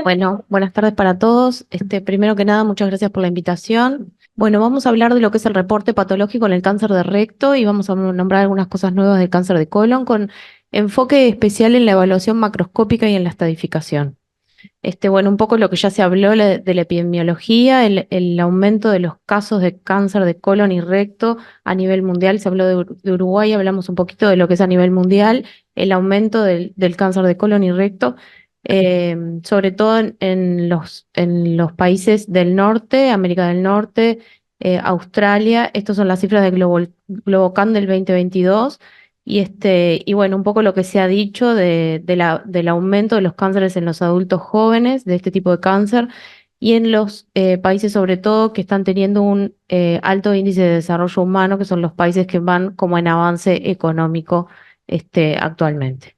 Bueno, buenas tardes para todos. Primero que nada, muchas gracias por la invitación. Bueno, vamos a hablar de lo que es el reporte patológico en el cáncer de recto y vamos a nombrar algunas cosas nuevas del cáncer de colon con enfoque especial en la evaluación macroscópica y en la estadificación. Bueno, un poco lo que ya se habló de la epidemiología, el aumento de los casos de cáncer de colon y recto a nivel mundial. Se habló de Uruguay, hablamos un poquito de lo que es a nivel mundial, el aumento del cáncer de colon y recto, sobre todo en los países del norte, América del Norte, Australia. Estas son las cifras de Globocan del 2022. Y bueno, un poco lo que se ha dicho del aumento de los cánceres en los adultos jóvenes, de este tipo de cáncer, y en los países sobre todo que están teniendo un alto índice de desarrollo humano, que son los países que van como en avance económico actualmente.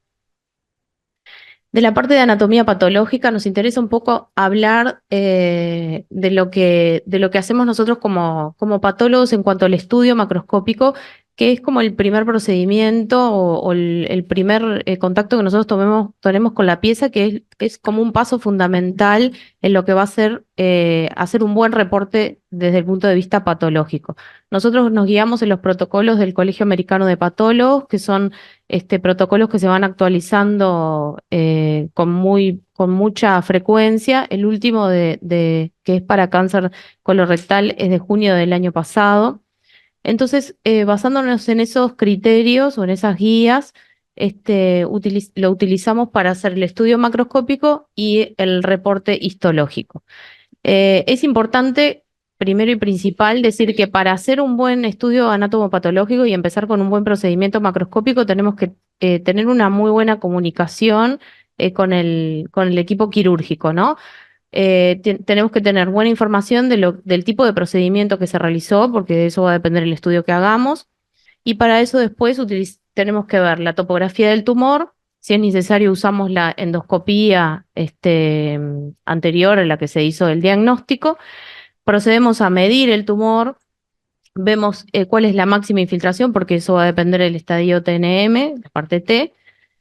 De la parte de anatomía patológica nos interesa un poco hablar de lo que hacemos nosotros como patólogos en cuanto al estudio macroscópico, que es como el primer procedimiento o el primer contacto que nosotros tenemos con la pieza, que es como un paso fundamental en lo que va a ser hacer un buen reporte desde el punto de vista patológico. Nosotros nos guiamos en los protocolos del Colegio Americano de Patólogos, que son protocolos que se van actualizando con mucha frecuencia. El último que es para cáncer colorectal es de junio del año pasado. Entonces, basándonos en esos criterios o en esas guías, lo utilizamos para hacer el estudio macroscópico y el reporte histológico. Es importante, primero y principal, decir que para hacer un buen estudio anatomopatológico y empezar con un buen procedimiento macroscópico, tenemos que tener una muy buena comunicación con el equipo quirúrgico, ¿no? Tenemos que tener buena información del tipo de procedimiento que se realizó, porque de eso va a depender el estudio que hagamos. Y para eso después tenemos que ver la topografía del tumor. Si es necesario, usamos la endoscopía anterior a la que se hizo el diagnóstico. Procedemos a medir el tumor, vemos cuál es la máxima infiltración, porque eso va a depender del estadio TNM, la parte T,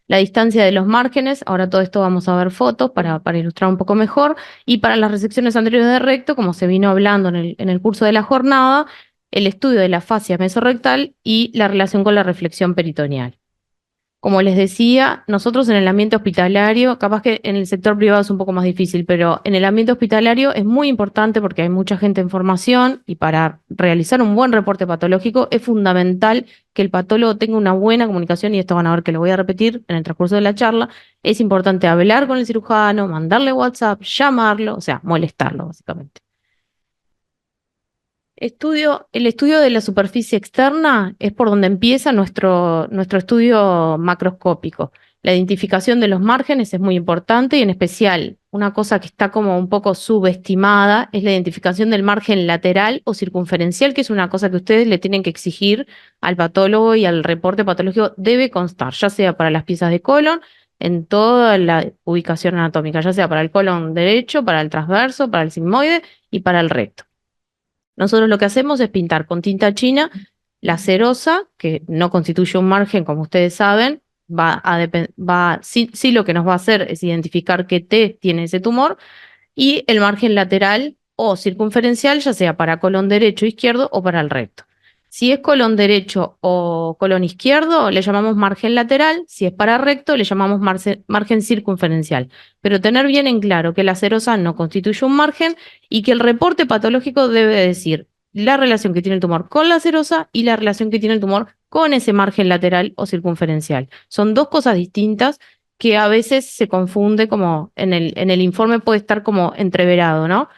la distancia de los márgenes. Ahora todo esto vamos a ver fotos para ilustrar un poco mejor. Y para las resecciones anteriores de recto, como se vino hablando en el curso de la jornada, el estudio de la fascia mesorrectal y la relación con la reflexión peritoneal. Como les decía, nosotros en el ambiente hospitalario, capaz que en el sector privado es un poco más difícil, pero en el ambiente hospitalario es muy importante porque hay mucha gente en formación y para realizar un buen reporte patológico es fundamental que el patólogo tenga una buena comunicación, y esto van a ver que lo voy a repetir en el transcurso de la charla. Es importante hablar con el cirujano, mandarle WhatsApp, llamarlo, o sea, molestarlo básicamente. El estudio de la superficie externa es por donde empieza nuestro estudio macroscópico. La identificación de los márgenes es muy importante y en especial una cosa que está como un poco subestimada es la identificación del margen lateral o circunferencial, que es una cosa que ustedes le tienen que exigir al patólogo y al reporte patológico debe constar, ya sea para las piezas de colon, en toda la ubicación anatómica, ya sea para el colon derecho, para el transverso, para el sigmoide y para el recto. Nosotros lo que hacemos es pintar con tinta china la cerosa, que no constituye un margen, como ustedes saben. Sí, lo que nos va a hacer es identificar qué T tiene ese tumor, y el margen lateral o circunferencial, ya sea para colon derecho, izquierdo o para el recto. Si es colon derecho o colon izquierdo, le llamamos margen lateral. Si es para recto, le llamamos margen circunferencial. Pero tener bien en claro que la serosa no constituye un margen y que el reporte patológico debe decir la relación que tiene el tumor con la serosa y la relación que tiene el tumor con ese margen lateral o circunferencial. Son dos cosas distintas que a veces se confunde, como en el informe puede estar como entreverado, ¿no?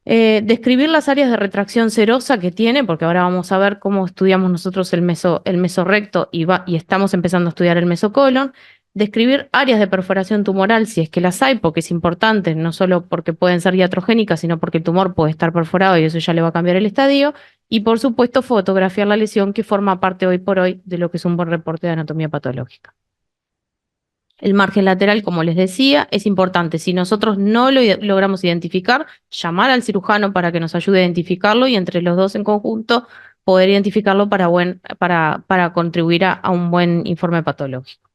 Describir las áreas de retracción serosa que tiene, porque ahora vamos a ver cómo estudiamos nosotros el mesorrecto y estamos empezando a estudiar el mesocolon. Describir áreas de perforación tumoral, si es que las hay, porque es importante, no solo porque pueden ser iatrogénicas, sino porque el tumor puede estar perforado y eso ya le va a cambiar el estadio. Y por supuesto, fotografiar la lesión, que forma parte hoy por hoy de lo que es un buen reporte de anatomía patológica. El margen lateral, como les decía, es importante. Si nosotros no lo logramos identificar, llamar al cirujano para que nos ayude a identificarlo y entre los dos en conjunto poder identificarlo para contribuir a un buen informe patológico.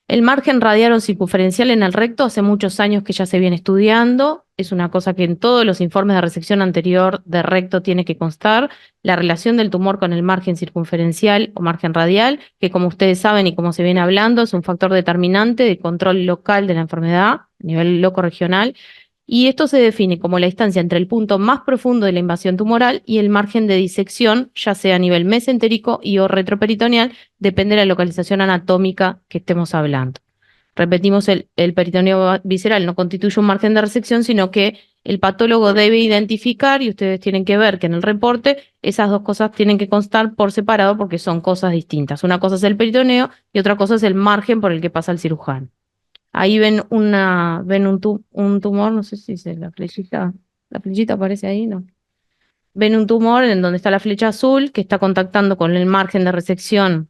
El margen radial o circunferencial en el recto hace muchos años que ya se viene estudiando. Es una cosa que en todos los informes de resección anterior de recto tiene que constar. La relación del tumor con el margen circunferencial o margen radial, que como ustedes saben y como se viene hablando, es un factor determinante de control local de la enfermedad a nivel loco regional. Y esto se define como la distancia entre el punto más profundo de la invasión tumoral y el margen de disección, ya sea a nivel mesentérico y o retroperitoneal, depende de la localización anatómica que estemos hablando. Repetimos, el peritoneo visceral no constituye un margen de resección, sino que el patólogo debe identificar, y ustedes tienen que ver que en el reporte esas dos cosas tienen que constar por separado porque son cosas distintas. Una cosa es el peritoneo y otra cosa es el margen por el que pasa el cirujano. Ahí ven un tumor, no sé si es la flechita aparece ahí, ¿no? Ven un tumor en donde está la flecha azul que está contactando con el margen de resección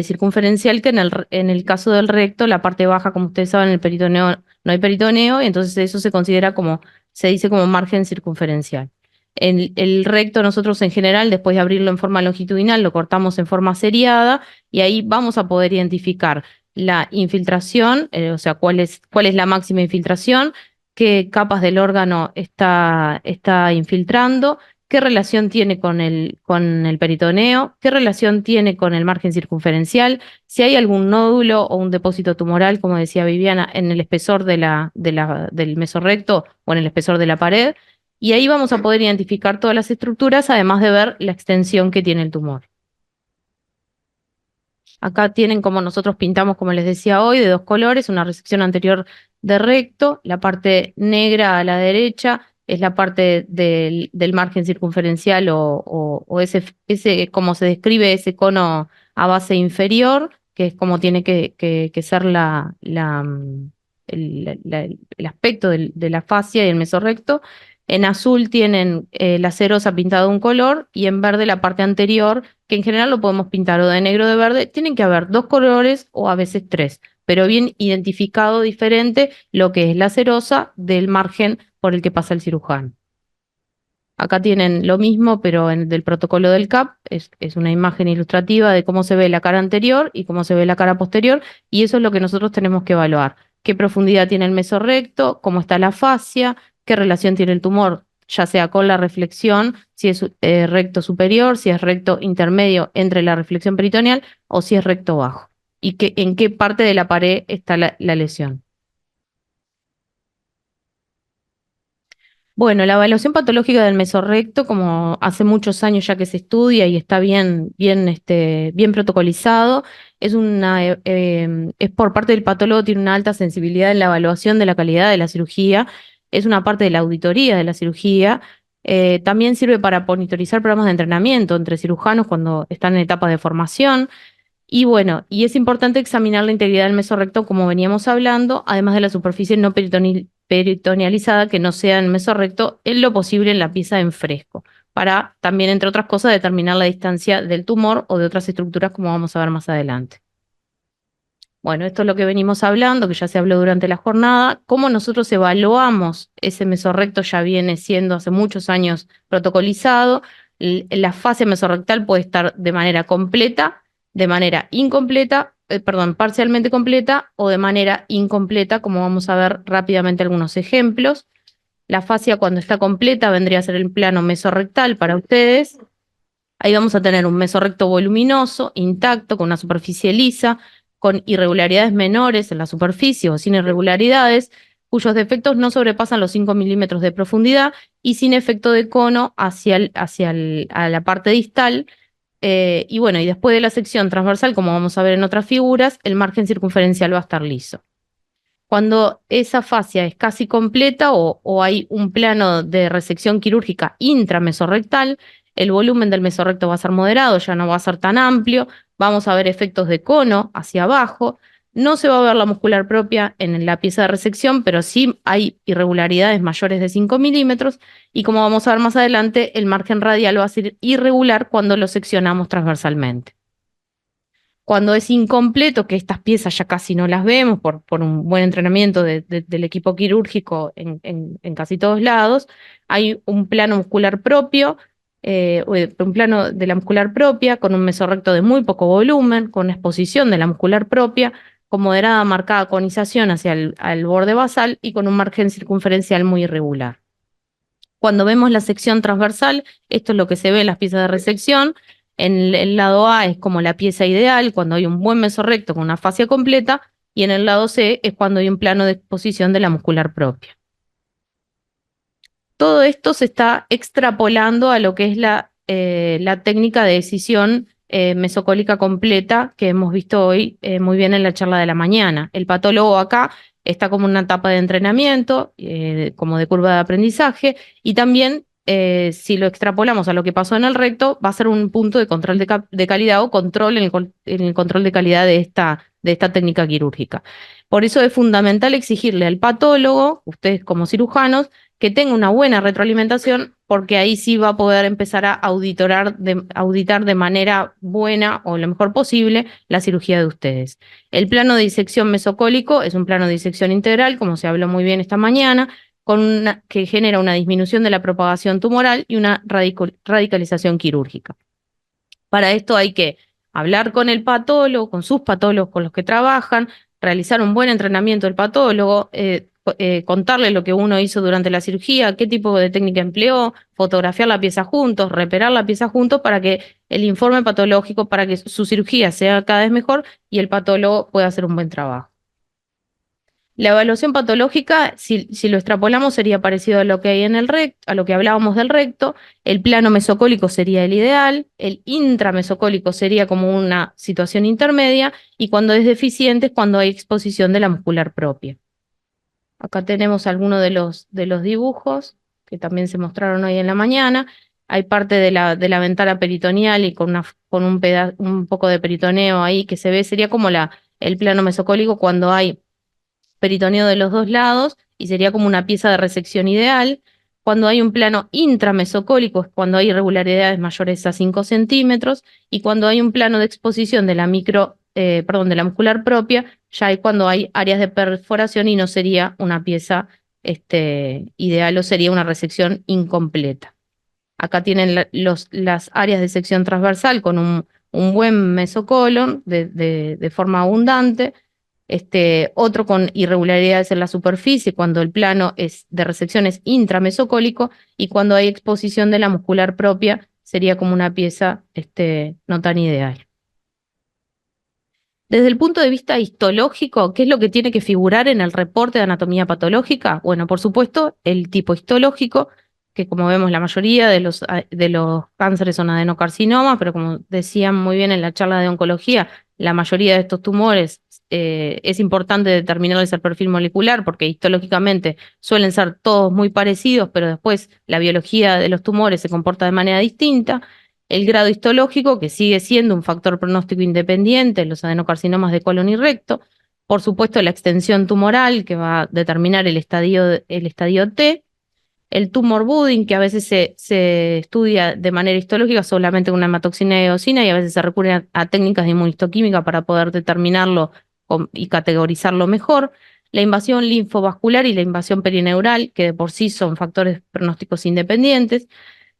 circunferencial, que en el caso del recto, la parte baja, como ustedes saben, en el peritoneo no hay peritoneo, y entonces eso se considera como, se dice como margen circunferencial. En el recto nosotros en general, después de abrirlo en forma longitudinal, lo cortamos en forma seriada y ahí vamos a poder identificar la infiltración, o sea, cuál es la máxima infiltración, qué capas del órgano está infiltrando, qué relación tiene con el peritoneo, qué relación tiene con el margen circunferencial, si hay algún nódulo o un depósito tumoral, como decía Viviana, en el espesor del mesorrecto o en el espesor de la pared, y ahí vamos a poder identificar todas las estructuras, además de ver la extensión que tiene el tumor. Acá tienen como nosotros pintamos, como les decía hoy, de dos colores, una resección anterior de recto, la parte negra a la derecha es la parte del margen circunferencial o ese, como se describe ese cono a base inferior, que es como tiene que ser el aspecto de la fascia y el mesorrecto. En azul tienen la serosa pintada de un color y en verde la parte anterior, que en general lo podemos pintar o de negro o de verde. Tienen que haber dos colores o a veces tres, pero bien identificado diferente lo que es la serosa del margen por el que pasa el cirujano. Acá tienen lo mismo, pero del protocolo del CAP, es una imagen ilustrativa de cómo se ve la cara anterior y cómo se ve la cara posterior, y eso es lo que nosotros tenemos que evaluar. ¿Qué profundidad tiene el mesorrecto? ¿Cómo está la fascia? ¿Qué relación tiene el tumor? Ya sea con la reflexión, si es recto superior, si es recto intermedio entre la reflexión peritoneal o si es recto bajo. Y en qué parte de la pared está la lesión. Bueno, la evaluación patológica del mesorrecto, como hace muchos años ya que se estudia y está bien protocolizado, es por parte del patólogo, tiene una alta sensibilidad en la evaluación de la calidad de la cirugía, es una parte de la auditoría de la cirugía. También sirve para monitorizar programas de entrenamiento entre cirujanos cuando están en etapa de formación. Y bueno, y es importante examinar la integridad del mesorrecto, como veníamos hablando, además de la superficie no peritonealizada que no sea en el mesorrecto, en lo posible en la pieza en fresco, para también, entre otras cosas, determinar la distancia del tumor o de otras estructuras, como vamos a ver más adelante. Bueno, esto es lo que venimos hablando, que ya se habló durante la jornada. Cómo nosotros evaluamos ese mesorrecto ya viene siendo hace muchos años protocolizado. La fase mesorrectal puede estar de manera completa, de manera incompleta, perdón, parcialmente completa o de manera incompleta, como vamos a ver rápidamente algunos ejemplos. La fascia cuando está completa vendría a ser el plano mesorrectal para ustedes. Ahí vamos a tener un mesorrecto voluminoso, intacto, con una superficie lisa, con irregularidades menores en la superficie o sin irregularidades, cuyos defectos no sobrepasan los 5 milímetros de profundidad y sin efecto de cono a la parte distal. Y bueno, y después de la sección transversal, como vamos a ver en otras figuras, el margen circunferencial va a estar liso. Cuando esa fascia es casi completa o hay un plano de resección quirúrgica intramesorrectal, el volumen del mesorrecto va a ser moderado, ya no va a ser tan amplio, vamos a ver efectos de cono hacia abajo, no se va a ver la muscular propia en la pieza de resección, pero sí hay irregularidades mayores de 5 milímetros y como vamos a ver más adelante, el margen radial va a ser irregular cuando lo seccionamos transversalmente. Cuando es incompleto, que estas piezas ya casi no las vemos por un buen entrenamiento del equipo quirúrgico en casi todos lados, hay un plano muscular propio, un plano de la muscular propia con un mesorrecto de muy poco volumen, con una exposición de la muscular propia, con moderada marcada conización hacia al borde basal y con un margen circunferencial muy irregular. Cuando vemos la sección transversal, esto es lo que se ve en las piezas de resección. En el lado A es como la pieza ideal, cuando hay un buen mesorrecto con una fascia completa, y en el lado C es cuando hay un plano de exposición de la muscular propia. Todo esto se está extrapolando a lo que es la técnica de decisión mesocólica completa que hemos visto hoy muy bien en la charla de la mañana. El patólogo acá está como una etapa de entrenamiento, como de curva de aprendizaje, y también si lo extrapolamos a lo que pasó en el recto, va a ser un punto de control de calidad o control en el control de calidad de esta técnica quirúrgica. Por eso es fundamental exigirle al patólogo, ustedes como cirujanos, que tenga una buena retroalimentación, porque ahí sí va a poder empezar a auditar de manera buena o lo mejor posible la cirugía de ustedes. El plano de disección mesocólico es un plano de disección integral, como se habló muy bien esta mañana, que genera una disminución de la propagación tumoral y una radicalización quirúrgica. Para esto hay que hablar con el patólogo, con sus patólogos con los que trabajan, realizar un buen entrenamiento del patólogo, contarle lo que uno hizo durante la cirugía, qué tipo de técnica empleó, fotografiar la pieza juntos, reparar la pieza juntos para que el informe patológico, para que su cirugía sea cada vez mejor y el patólogo pueda hacer un buen trabajo. La evaluación patológica, si lo extrapolamos, sería parecido a lo que hay en el recto, a lo que hablábamos del recto. El plano mesocólico sería el ideal, el intramesocólico sería como una situación intermedia, y cuando es deficiente es cuando hay exposición de la muscular propia. Acá tenemos algunos de los dibujos que también se mostraron hoy en la mañana. Hay parte de la ventana peritoneal y con un poco de peritoneo ahí que se ve, sería como el plano mesocólico cuando hay peritoneo de los dos lados y sería como una pieza de resección ideal. Cuando hay un plano intramesocólico es cuando hay irregularidades mayores a 5 centímetros, y cuando hay un plano de exposición de de la muscular propia, ya es cuando hay áreas de perforación y no sería una pieza ideal o sería una resección incompleta. Acá tienen las áreas de sección transversal con un buen mesocolon de forma abundante, otro con irregularidades en la superficie cuando el plano de resección es intramesocólico, y cuando hay exposición de la muscular propia sería como una pieza no tan ideal. Desde el punto de vista histológico, ¿qué es lo que tiene que figurar en el reporte de anatomía patológica? Bueno, por supuesto, el tipo histológico, que como vemos la mayoría de los cánceres son adenocarcinomas, pero como decían muy bien en la charla de oncología, la mayoría de estos tumores es importante determinarles el perfil molecular porque histológicamente suelen ser todos muy parecidos, pero después la biología de los tumores se comporta de manera distinta. El grado histológico, que sigue siendo un factor pronóstico independiente en los adenocarcinomas de colon y recto. Por supuesto, la extensión tumoral, que va a determinar el estadio T. El tumor budding, que a veces se estudia de manera histológica solamente con una hematoxina y eosina, y a veces se recurre a técnicas de inmunistoquímica para poder determinarlo y categorizarlo mejor. La invasión linfovascular y la invasión perineural, que de por sí son factores pronósticos independientes.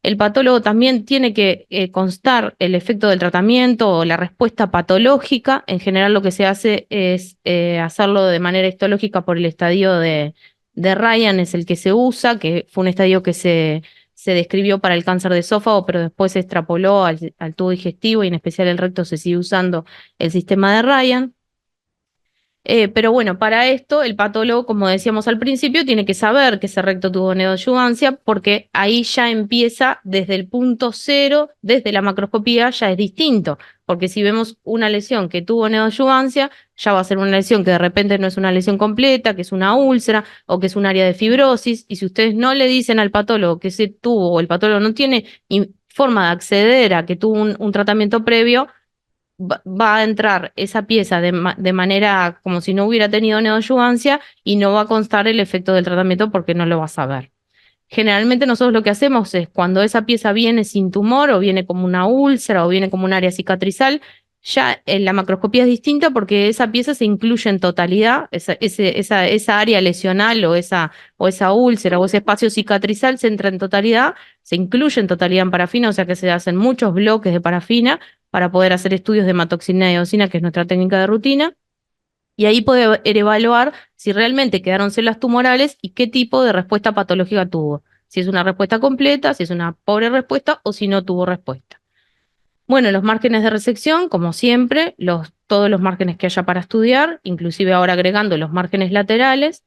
El patólogo también tiene que constar el efecto del tratamiento o la respuesta patológica. En general lo que se hace es hacerlo de manera histológica por el estadio de Ryan, es el que se usa, que fue un estadio que se describió para el cáncer de esófago, pero después se extrapoló al tubo digestivo y en especial el recto se sigue usando el sistema de Ryan. Pero bueno, para esto el patólogo, como decíamos al principio, tiene que saber que ese recto tuvo neoadyuvancia, porque ahí ya empieza desde el punto cero, desde la macroscopía ya es distinto, porque si vemos una lesión que tuvo neoadyuvancia, ya va a ser una lesión que de repente no es una lesión completa, que es una úlcera o que es un área de fibrosis, y si ustedes no le dicen al patólogo que se tuvo o el patólogo no tiene forma de acceder a que tuvo un tratamiento previo, va a entrar esa pieza de manera como si no hubiera tenido neoadyuvancia y no va a constar el efecto del tratamiento porque no lo vas a ver. Generalmente nosotros lo que hacemos es cuando esa pieza viene sin tumor o viene como una úlcera o viene como un área cicatrizal, ya en la macroscopía es distinta porque esa pieza se incluye en totalidad, esa área lesional o esa úlcera o ese espacio cicatrizal se entra en totalidad, se incluye en totalidad en parafina, o sea que se hacen muchos bloques de parafina para poder hacer estudios de hematoxina y eosina, que es nuestra técnica de rutina. Y ahí poder evaluar si realmente quedaron células tumorales y qué tipo de respuesta patológica tuvo. Si es una respuesta completa, si es una pobre respuesta o si no tuvo respuesta. Bueno, los márgenes de resección, como siempre, todos los márgenes que haya para estudiar, inclusive ahora agregando los márgenes laterales,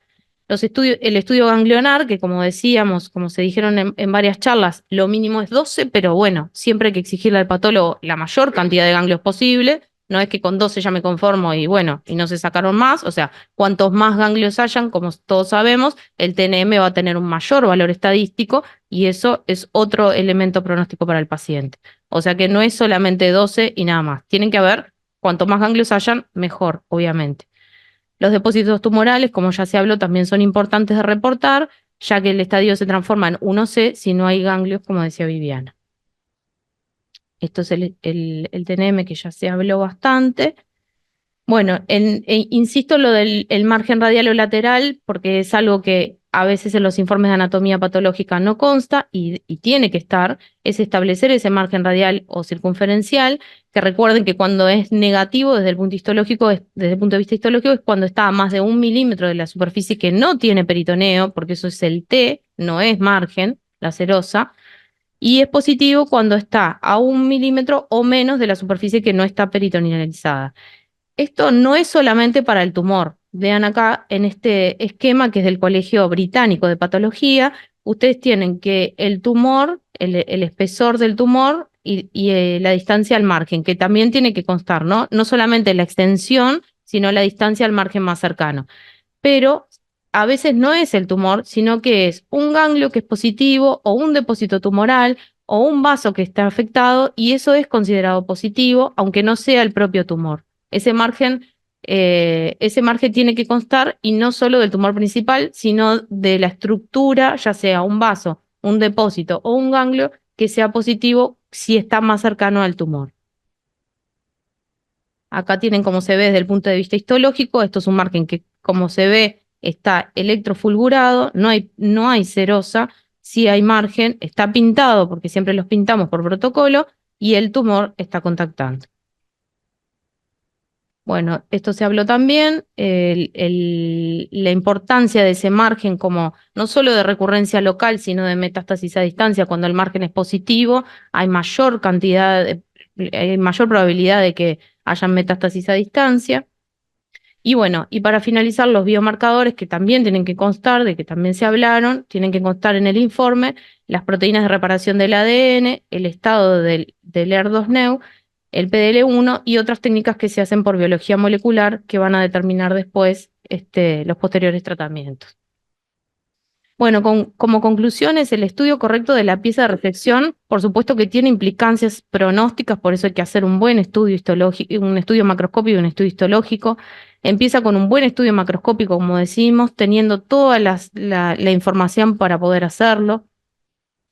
el estudio ganglionar, que como decíamos, como se dijeron en varias charlas, lo mínimo es 12, pero bueno, siempre hay que exigirle al patólogo la mayor cantidad de ganglios posible. No es que con 12 ya me conformo y bueno, y no se sacaron más. O sea, cuantos más ganglios hayan, como todos sabemos, el TNM va a tener un mayor valor estadístico y eso es otro elemento pronóstico para el paciente. O sea que no es solamente 12 y nada más. Tienen que haber, cuanto más ganglios hayan, mejor, obviamente. Los depósitos tumorales, como ya se habló, también son importantes de reportar, ya que el estadio se transforma en 1C si no hay ganglios, como decía Viviana. Esto es el TNM que ya se habló bastante. Bueno, insisto lo del el margen radial o lateral, porque es algo que a veces en los informes de anatomía patológica no consta y tiene que estar, es establecer ese margen radial o circunferencial, que recuerden que cuando es negativo desde el punto histológico, desde el punto de vista histológico, es cuando está a más de 1 milímetro de la superficie que no tiene peritoneo, porque eso es el T, no es margen, la serosa, y es positivo cuando está a 1 milímetro o menos de la superficie que no está peritonealizada. Esto no es solamente para el tumor. Vean acá en este esquema que es del Colegio Británico de Patología, ustedes tienen que el tumor, el espesor del tumor y la distancia al margen, que también tiene que constar, ¿no? No solamente la extensión, sino la distancia al margen más cercano. Pero a veces no es el tumor, sino que es un ganglio que es positivo o un depósito tumoral o un vaso que está afectado y eso es considerado positivo, aunque no sea el propio tumor. Ese margen tiene que constar y no solo del tumor principal, sino de la estructura, ya sea un vaso, un depósito o un ganglio, que sea positivo si está más cercano al tumor. Acá tienen como se ve desde el punto de vista histológico, esto es un margen que como se ve está electrofulgurado, no hay serosa, sí hay margen, está pintado porque siempre los pintamos por protocolo y el tumor está contactando. Bueno, esto se habló también, la importancia de ese margen como no solo de recurrencia local, sino de metástasis a distancia. Cuando el margen es positivo, hay mayor cantidad, hay mayor probabilidad de que hayan metástasis a distancia. Y bueno, y para finalizar, los biomarcadores que también tienen que constar, de que también se hablaron, tienen que constar en el informe las proteínas de reparación del ADN, el estado del ER2-neu, el PDL1 y otras técnicas que se hacen por biología molecular que van a determinar después los posteriores tratamientos. Bueno, como conclusiones, el estudio correcto de la pieza de reflexión, por supuesto que tiene implicancias pronósticas, por eso hay que hacer un buen estudio histológico, un estudio macroscópico y un estudio histológico. Empieza con un buen estudio macroscópico, como decimos, teniendo toda la información para poder hacerlo.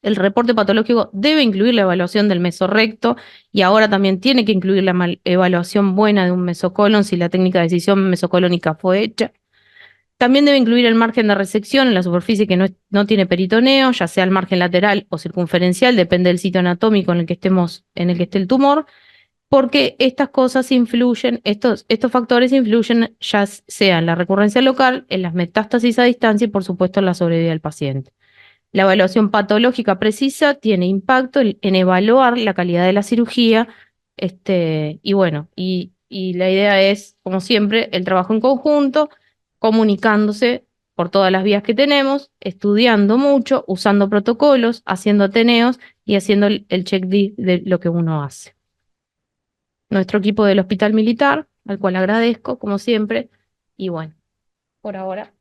El reporte patológico debe incluir la evaluación del mesorrecto y ahora también tiene que incluir la evaluación buena de un mesocolon si la técnica de decisión mesocolónica fue hecha. También debe incluir el margen de resección en la superficie que no tiene peritoneo, ya sea el margen lateral o circunferencial, depende del sitio anatómico en el que esté el tumor, porque estas cosas influyen, estos factores influyen ya sea en la recurrencia local, en las metástasis a distancia y por supuesto en la sobrevida del paciente. La evaluación patológica precisa tiene impacto en evaluar la calidad de la cirugía, y bueno, y la idea es, como siempre, el trabajo en conjunto, comunicándose por todas las vías que tenemos, estudiando mucho, usando protocolos, haciendo ateneos y haciendo el checklist de lo que uno hace. Nuestro equipo del Hospital Militar, al cual agradezco, como siempre, y bueno, por ahora.